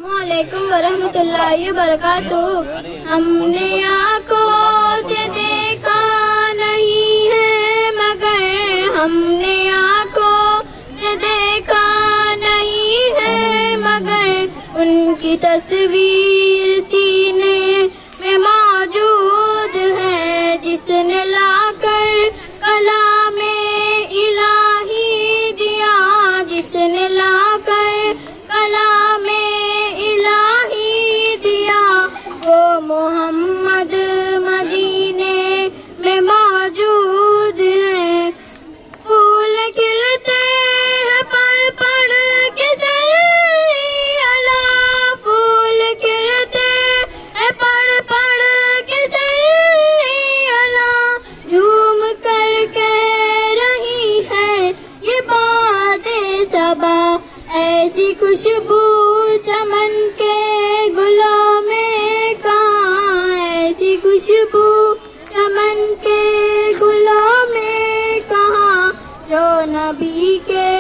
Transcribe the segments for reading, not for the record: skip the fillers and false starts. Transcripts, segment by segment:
علیکم ورحمۃ اللہ وبرکاتہ. ہم نے آنکھوں سے دیکھا نہیں ہے مگر ہم نے آنکھوں سے دیکھا نہیں ہے مگر ان کی تصویر سینے میں موجود ہے جس نے لا کر کلام الہی دیا, جس نے لا کر کلام الہی دیا. وہ محمد مدینے میں موجود ہے. پھول کھلتے ہیں پڑھ پڑھ کے صلی اللہ, پھول کھلتے ہیں پڑھ پڑھ کے صلی اللہ. جھوم کر کہہ رہی ہے یہ باد صبا, ایسی خوشبو چمن کے گلوں میں کہاں, ایسی خوشبو چمن کے گلوں میں کہاں, جو نبی کے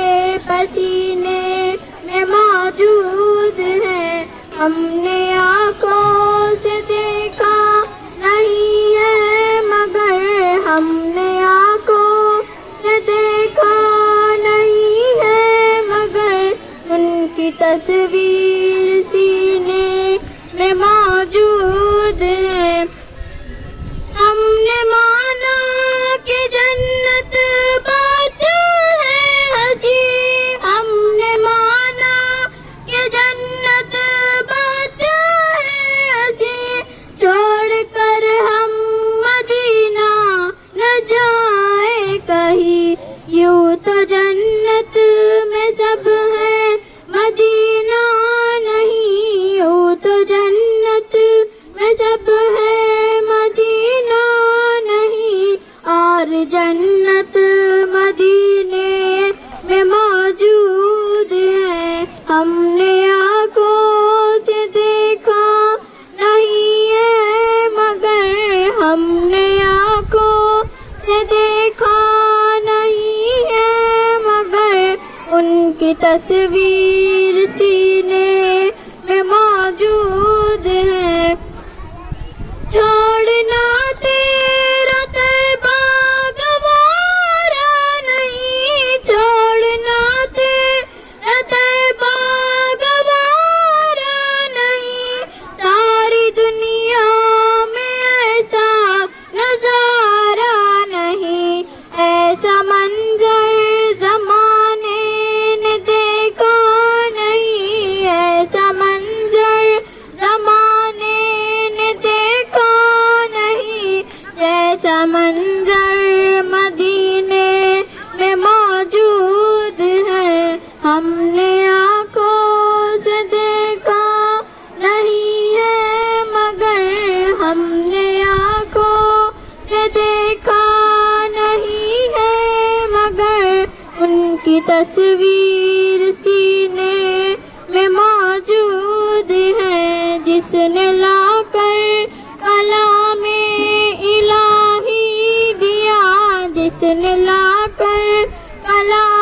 پسینے میں موجود ہے. ہم نے آنکھوں سے دیکھا نہیں ہے مگر ہم نے آنکھوں سے دیکھا نہیں ہے مگر ان کی تصویر سینے میں موجود ہے. ہم نے مانا کہ جنت بات ہے ہنسی, ہم نے مانا کہ جنت بات ہے ہنسی. چھوڑ کر ہم مدینہ نہ جائیں کہیں, یوں تو جنت میں سب ہے مدینہ نہیں, یوں تو جنت میں سب ہے مدینہ نہیں. اور جنت مدینے میں موجود ہے. ہم نے آنکھوں سے دیکھا نہیں ہے مگر ہم نے آنکھوں سے دیکھا نہیں ہے مگر ان کی تصویر سینے میں موجود ہے. چھوڑنا تیرا طیبہ گوارا نہیں, چھوڑنا تیرا طیبہ گوارا نہیں. ساری دنیا میں ایسا نظارہ نہیں, ایسا منظر زمانے نے دیکھا نہیں, ایسا منظر زمانے نے دیکھا نہیں. جیسا منظر مدینے میں موجود ہے. ہم نے آنکھوں سے دیکھا نہیں ہے مگر ہم نے آنکھوں سے دیکھا نہیں ہے مگر ان کی تصویر سینے میں موجود ہے. جس نے لا کر کلام الہی دیا, جس نے لا کر کلام